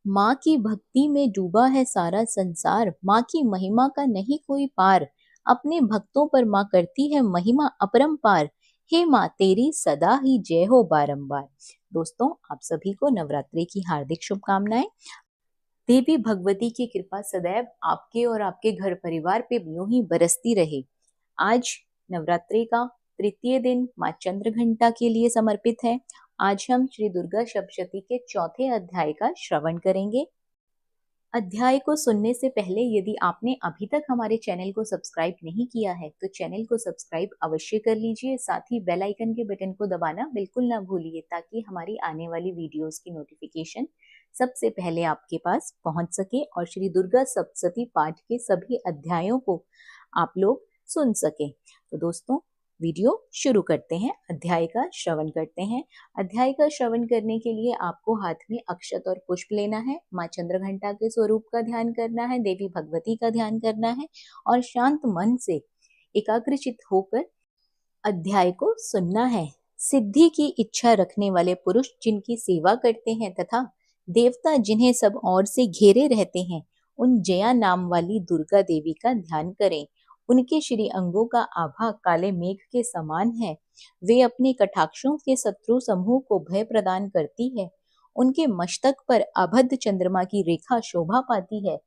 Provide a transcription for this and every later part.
माँ की भक्ति में डूबा है सारा संसार, माँ की महिमा का नहीं कोई पार। अपने भक्तों पर माँ करती है महिमा अपरंपार। हे माँ तेरी सदा ही जय हो बारंबार। दोस्तों, आप सभी को नवरात्रि की हार्दिक शुभकामनाएं। देवी भगवती की कृपा सदैव आपके और आपके घर परिवार पे यूं ही बरसती रहे। आज नवरात्रि का तृतीय दिन माँ चंद्रघंटा के लिए समर्पित है। आज हम श्री दुर्गा सप्तशती के चौथे अध्याय का श्रवण करेंगे। अध्याय को सुनने से पहले यदि आपने अभी तक हमारे चैनल को सब्सक्राइब नहीं किया है तो चैनल को सब्सक्राइब अवश्य कर लीजिए। साथ ही बेल आइकन के बटन को दबाना बिल्कुल ना भूलिए ताकि हमारी आने वाली वीडियोस की नोटिफिकेशन सबसे पहले आपके पास पहुंच सके और श्री दुर्गा सप्तशती पाठ के सभी अध्यायों को आप लोग सुन सके। तो दोस्तों, वीडियो शुरू करते हैं, अध्याय का श्रवण करते हैं। अध्याय का श्रवण करने के लिए आपको हाथ में अक्षत और पुष्प लेना है, माँ चंद्रघंटा के स्वरूप का ध्यान करना है, देवी भगवती का ध्यान करना है और शांत मन से एकाग्रचित होकर अध्याय को सुनना है। सिद्धि की इच्छा रखने वाले पुरुष जिनकी सेवा करते हैं तथा देवता जिन्हें सब ओर से घेरे रहते हैं, उन जया नाम वाली दुर्गा देवी का ध्यान करें। उनके श्री अंगों का आभा काले मेघ के समान है। वे अपने कटाक्षों के शत्रु समूह को भय प्रदान करती है। उनके मस्तक पर आबद्ध चंद्रमा की रेखा शोभा पाती है।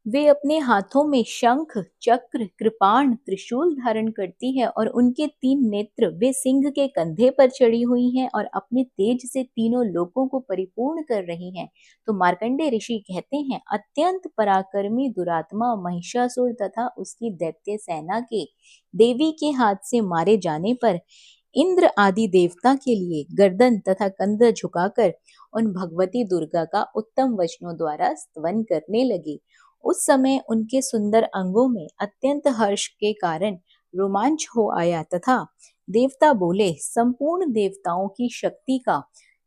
वे अपने हाथों में शंख, चक्र, कृपाण, त्रिशूल धारण करती है और उनके 3 नेत्र वे सिंह के कंधे पर चढ़ी हुई हैं और अपने तेज से तीनों लोकों को परिपूर्ण कर रही हैं। तो मार्कंडेय ऋषि कहते हैं, अत्यंत पराक्रमी दुरात्मा महिषासुर तथा उसकी दैत्य सेना के देवी के हाथ से मारे जाने पर इंद्र आदि देवता के लिए गर्दन तथा कंध झुकाकर उन भगवती दुर्गा का उत्तम वचनों द्वारा स्तवन करने लगे। उस समय उनके सुंदर अंगों में अत्यंत हर्ष के कारण रोमांच हो आया तथा देवता बोले, संपूर्ण देवताओं की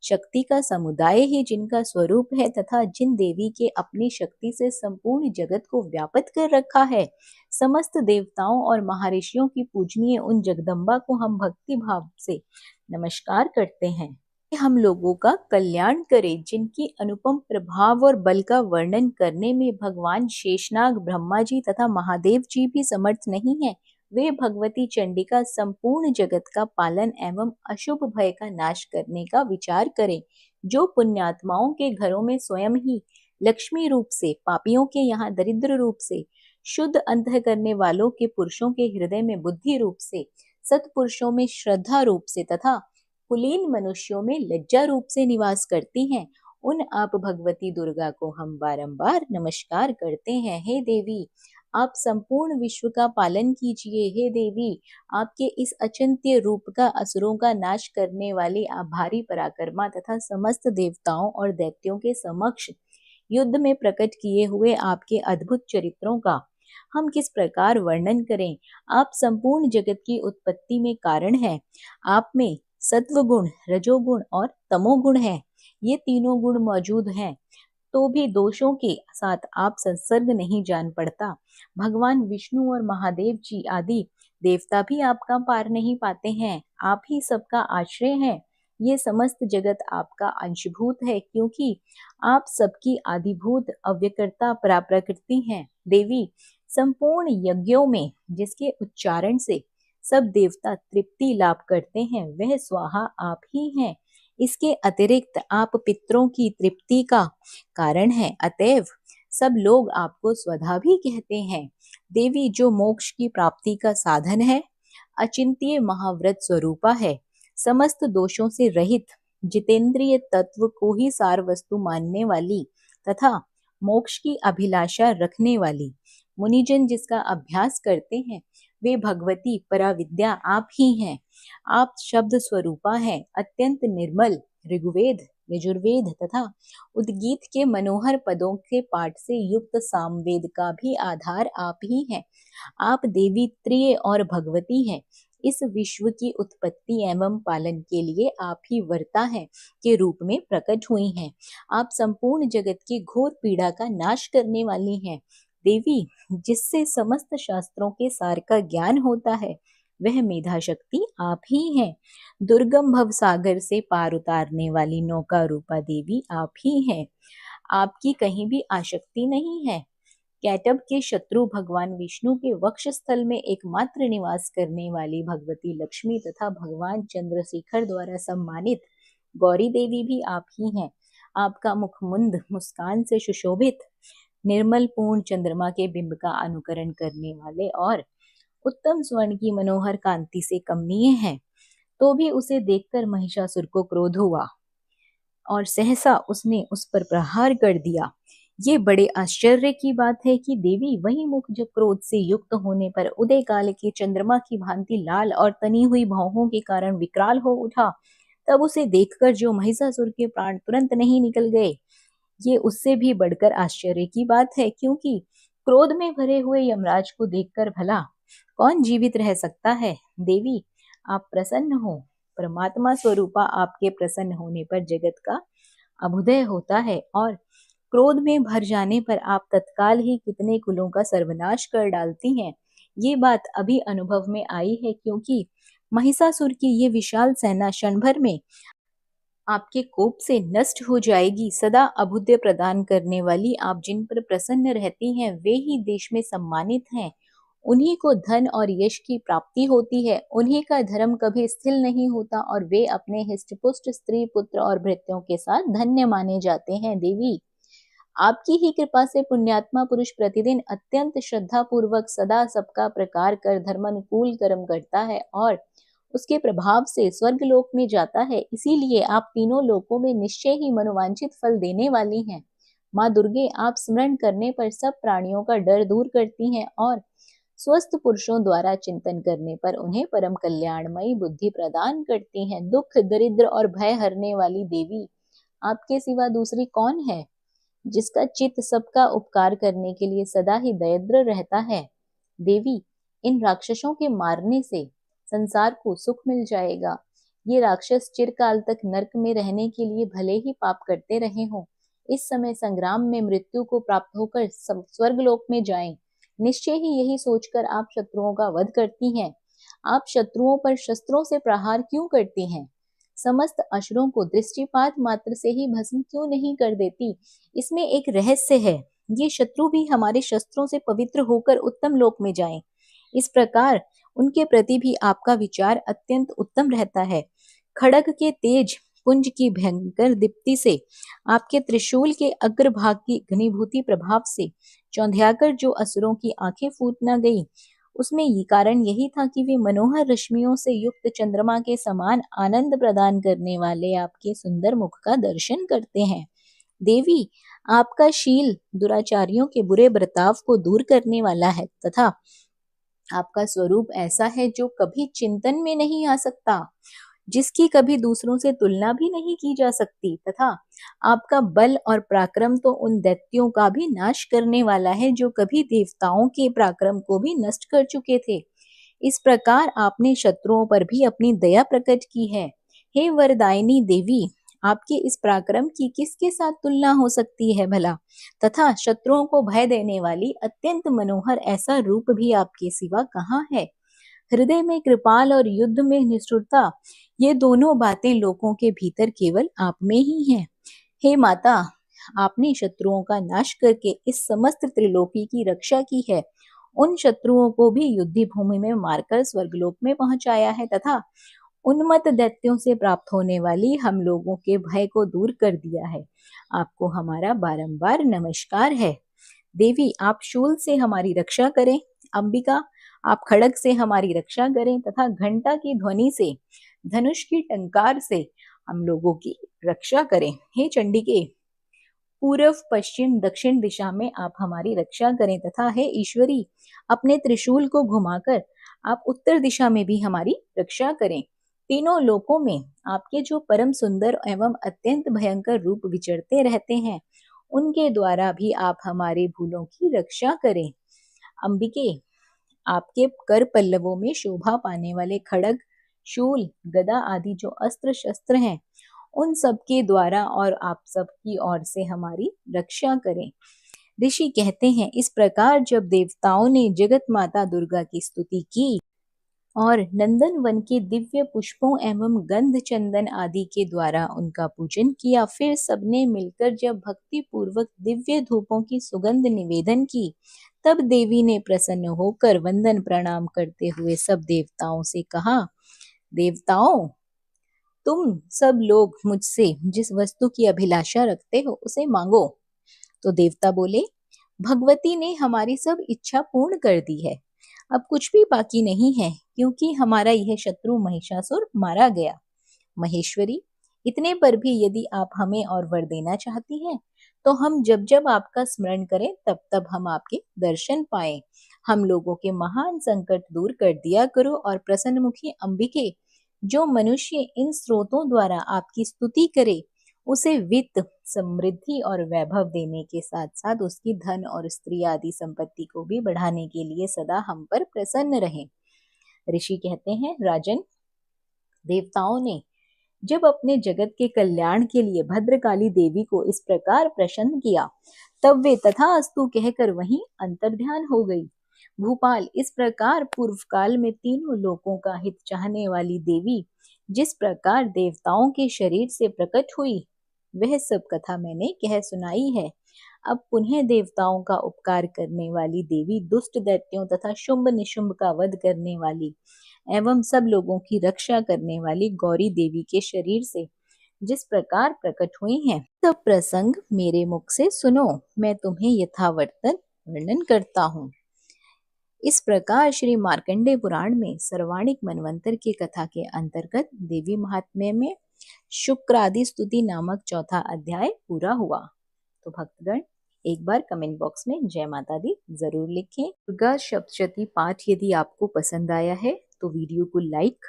शक्ति का समुदाय ही जिनका स्वरूप है तथा जिन देवी के अपनी शक्ति से संपूर्ण जगत को व्यापित कर रखा है, समस्त देवताओं और महर्षियों की पूजनीय उन जगदम्बा को हम भक्ति भाव से नमस्कार करते हैं। हम लोगों का कल्याण करे। जिनकी अनुपम प्रभाव और बल का वर्णन करने में भगवान शेषनाग, ब्रह्मा जी तथा महादेव जी भी समर्थ नहीं है, वे भगवती चंडिका संपूर्ण जगत का पालन एवं अशुभ भय का नाश करने का विचार करें। जो पुण्यात्माओं के घरों में स्वयं ही लक्ष्मी रूप से, पापियों के यहाँ दरिद्र रूप से, शुद्ध अंतः करने वालों के पुरुषों के हृदय में बुद्धि रूप से, सत्पुरुषों में श्रद्धा रूप से तथा कुलीन मनुष्यों में लज्जा रूप से निवास करती हैं, उन आप भगवती दुर्गा को हम बारंबार नमस्कार करते हैं। हे देवी, आप संपूर्ण विश्व का पालन कीजिए। हे देवी, आपके इस अचिंत्य रूप का असुरों का नाश करने वाले आप भारी पराक्रमा तथा समस्त देवताओं और दैत्यों के समक्ष युद्ध में प्रकट किए हुए आपके अद्भुत चरित्रों का हम किस प्रकार वर्णन करें। आप संपूर्ण जगत की उत्पत्ति में कारण है। आप में सत्वगुण, रजोगुण और तमोगुण है। ये तीनों गुण मौजूद हैं तो भी दोषों के साथ आप संसर्ग नहीं जान पड़ता। भगवान विष्णु और महादेव जी आदि देवता भी आपका पार नहीं पाते हैं। आप ही सबका आश्रय हैं। ये समस्त जगत आपका अंशभूत है क्योंकि आप सबकी आदिभूत अव्यकर्ता पराप्रकृति हैं। देवी, संपूर्ण यज्ञों में जिसके उच्चारण से सब देवता तृप्ति लाभ करते हैं, वह स्वाहा आप ही हैं। इसके अतिरिक्त आप पितरों की तृप्ति का कारण है, अतएव सब लोग आपको स्वधा भी कहते हैं। देवी, जो मोक्ष की प्राप्ति का साधन है, अचिंत्य महाव्रत स्वरूपा है, समस्त दोषों से रहित, जितेंद्रिय तत्व को ही सार वस्तु मानने वाली तथा मोक्ष की अभिलाषा रखने वाली, मुनिजन जिसका अभ्यास करते हैं, वे भगवती पराविद्या आप ही हैं। आप शब्द स्वरूपा हैं, अत्यंत निर्मल। ऋग्वेद, यजुर्वेद तथा उद्गीत के मनोहर पदों के पाठ से युक्त सामवेद का भी आधार आप ही हैं। आप देवी त्रिय और भगवती हैं। इस विश्व की उत्पत्ति एवं पालन के लिए आप ही वर्ता है के रूप में प्रकट हुई हैं। आप संपूर्ण जगत की घोर पीड़ा का नाश करने वाली हैं। देवी, जिससे समस्त शास्त्रों के सार का ज्ञान होता है, वह मेधा शक्ति आप ही हैं। दुर्गम भव सागर से पार उतारने वाली नौका रूपा देवी आप ही हैं। आपकी कहीं भी आसक्ति नहीं है। कैटब के शत्रु भगवान विष्णु के वक्षस्थल में एकमात्र निवास करने वाली भगवती लक्ष्मी तथा भगवान चंद्रशेखर द्वारा सम्मानित गौरी देवी भी आप ही हैं। आपका मुखमुंद मुस्कान से सुशोभित, निर्मल पूर्ण चंद्रमा के बिंब का अनुकरण करने वाले और उत्तम स्वर्ण की मनोहर कांति से कमनीय है। तो भी उसे देखकर महिषासुर को क्रोध हुआ और सहसा उसने उस पर प्रहार कर दिया। ये बड़े आश्चर्य की बात है कि देवी वही मुख जब क्रोध से युक्त होने पर उदय काल के चंद्रमा की भांति लाल और तनी हुई भौहों के कारण विकराल हो उठा, तब उसे देखकर जो महिषासुर के प्राण तुरंत नहीं निकल गए, ये उससे भी बढ़कर आश्चर्य की बात है, क्योंकि क्रोध में भरे हुए यमराज को देखकर भला कौन जीवित रह सकता है। देवी, आप प्रसन्न हो। परमात्मा स्वरूपा आपके प्रसन्न होने पर जगत का अभुदय होता है और क्रोध में भर जाने पर आप तत्काल ही कितने कुलों का सर्वनाश कर डालती हैं। ये बात अभी अनुभव में आई है, क्योंकि महिषासुर की ये विशाल सेना क्षण भर में आपके कोप से नष्ट हो जाएगी। सदा अभुदय प्रदान करने वाली आप जिन पर प्रसन्न रहती हैं, वे ही देश में सम्मानित हैं। उन्हीं को धन और यश की प्राप्ति होती है। उन्हीं का धर्म कभी स्थिर नहीं होता और वे अपने हिष्टपुष्ट स्त्री पुत्र और भृत्यों के साथ धन्य माने जाते हैं। देवी, आपकी ही कृपा से पुण्यात्मा पुरुष प्रतिदिन अत्यंत श्रद्धा पूर्वक सदा सबका प्रकार कर धर्मानुकूल कर्म करता है और उसके प्रभाव से स्वर्ग लोक में जाता है। इसीलिए आप तीनों लोकों में निश्चय ही मनोवांछित फल देने वाली हैं। माँ दुर्गे, आप स्मरण करने पर सब प्राणियों का डर दूर करती हैं और स्वस्थ पुरुषों द्वारा चिंतन करने पर उन्हें परम कल्याणमयी बुद्धि प्रदान करती हैं। दुख, दरिद्र और भय हरने वाली देवी, आपके सिवा दूसरी कौन है जिसका चित्त सबका उपकार करने के लिए सदा ही दरिद्र रहता है। देवी, इन राक्षसों के मारने से संसार को सुख मिल जाएगा। ये राक्षस चिरकाल तक नरक में रहने के लिए भले ही पाप करते रहे हों, इस समय संग्राम में मृत्यु को प्राप्त होकर स्वर्गलोक में जाएं। निश्चय ही यही सोचकर आप शत्रुओं का वध करती हैं। आप शत्रुओं पर शस्त्रों से प्रहार क्यों करती हैं? समस्त असुरों को दृष्टिपात मात्र से ही भस्म क्यों नहीं कर देती? इसमें एक रहस्य है। ये शत्रु भी हमारे शस्त्रों से पवित्र होकर उत्तम लोक में जाएं। इस प्रकार उनके प्रति भी आपका विचार अत्यंत उत्तम रहता है। खड्ग के तेज पुंज की भयंकर दीप्ति से, आपके त्रिशूल के अग्रभाग की घनीभूति प्रभाव से चौंधियाकर जो असुरों की आंखें फूट न गई, उसमें ये कारण यही था कि वे मनोहर रश्मियों से युक्त चंद्रमा के समान आनंद प्रदान करने वाले आपके सुंदर मुख का दर्शन करते हैं। देवी, आपका शील दुराचारियों के बुरे बर्ताव को दूर करने वाला है तथा आपका स्वरूप ऐसा है जो कभी चिंतन में नहीं आ सकता, जिसकी कभी दूसरों से तुलना भी नहीं की जा सकती, तथा आपका बल और पराक्रम तो उन दैत्यों का भी नाश करने वाला है जो कभी देवताओं के पराक्रम को भी नष्ट कर चुके थे। इस प्रकार आपने शत्रुओं पर भी अपनी दया प्रकट की है। हे वरदायिनी देवी, आपके इस पराक्रम की किसके साथ तुलना हो सकती है भला? तथा शत्रुओं को भय देने वाली अत्यंत मनोहर ऐसा रूप भी आपके सिवा कहाँ है? हृदय में कृपाल और युद्ध में निष्ठुरता, ये दोनों बातें लोगों के भीतर केवल आप में ही हैं। हे माता, आपने शत्रुओं का नाश करके इस समस्त त्रिलोकी की रक्षा की है। उन शत्रुओं को भी युद्ध भूमि में मारकर स्वर्गलोक में पहुंचाया है तथा उन्मत्त दैत्यों से प्राप्त होने वाली हम लोगों के भय को दूर कर दिया है। आपको हमारा बारंबार नमस्कार है। देवी, आप शूल से हमारी रक्षा करें। अंबिका, आप खड्ग से हमारी रक्षा करें तथा घंटा की ध्वनि से, धनुष की टंकार से हम लोगों की रक्षा करें। हे चंडिके, पूर्व पश्चिम दक्षिण दिशा में आप हमारी रक्षा करें तथा हे ईश्वरी, अपने त्रिशूल को घुमाकर आप उत्तर दिशा में भी हमारी रक्षा करें। तीनों लोकों में आपके जो परम सुंदर एवं अत्यंत भयंकर रूप विचरते रहते हैं, उनके द्वारा भी आप हमारे भूलों की रक्षा करें। अंबिके, आपके कर पल्लवों में शोभा पाने वाले खड्ग, शूल, गदा आदि जो अस्त्र शस्त्र हैं, उन सब के द्वारा और आप सब की ओर से हमारी रक्षा करें। ऋषि कहते हैं, इस प्रकार जब देवताओं ने जगत माता दुर्गा की स्तुति की, और नंदन वन के दिव्य पुष्पों एवं गंध चंदन आदि के द्वारा उनका पूजन किया। फिर सबने मिलकर जब भक्ति पूर्वक दिव्य धूपों की सुगंध निवेदन की, तब देवी ने प्रसन्न होकर वंदन प्रणाम करते हुए सब देवताओं से कहा, देवताओं, तुम सब लोग मुझसे जिस वस्तु की अभिलाषा रखते हो उसे मांगो। तो देवता बोले, भगवती ने हमारी सब इच्छा पूर्ण कर दी है, अब कुछ भी बाकी नहीं है, क्योंकि हमारा यह शत्रु महिषासुर मारा गया। महेश्वरी, इतने पर भी यदि आप हमें और वर देना चाहती हैं, तो हम जब जब आपका स्मरण करें तब तब हम आपके दर्शन पाएं। हम लोगों के महान संकट दूर कर दिया करो और प्रसन्नमुखी अंबिके, जो मनुष्य इन स्रोतों द्वारा आपकी स्तुति करे, उसे वित्त, समृद्धि और वैभव देने के साथ साथ उसकी धन और स्त्री आदि संपत्ति को भी बढ़ाने के लिए सदा हम पर प्रसन्न रहें। ऋषि कहते हैं, राजन, देवताओं ने जब अपने जगत के कल्याण के लिए भद्रकाली देवी को इस प्रकार प्रसन्न किया, तब वे तथास्तु कहकर वहीं अंतर्ध्यान हो गई। भूपाल, इस प्रकार पूर्व काल में तीनों लोकों का हित चाहने वाली देवी जिस प्रकार देवताओं के शरीर से प्रकट हुई, वह सब कथा मैंने कह सुनाई है। अब पुनः देवताओं का उपकार करने वाली देवी, दुष्ट दैत्यों तथा शुंभ निशुंभ का वध करने वाली एवं सब लोगों की रक्षा करने वाली गौरी देवी के शरीर से जिस प्रकार प्रकट हुई हैं, सब प्रसंग मेरे मुख से सुनो, मैं तुम्हें यथावर्तन वर्णन करता हूँ। इस प्रकार श्री मार्कंडेय पुराण में सर्वाणिक मनवंतर की कथा के अंतर्गत देवी महात्म्य में शुक्रादि स्तुति नामक चौथा अध्याय पूरा हुआ। तो भक्तगण, एक बार कमेंट बॉक्स में जय माता दी जरूर लिखें। दुर्गा सप्तशती पाठ यदि आपको पसंद आया है तो वीडियो को लाइक,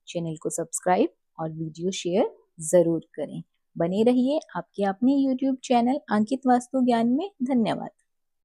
चैनल को सब्सक्राइब और वीडियो शेयर जरूर करें। बने रहिए आपके अपने YouTube चैनल अंकित वास्तु ज्ञान में। धन्यवाद।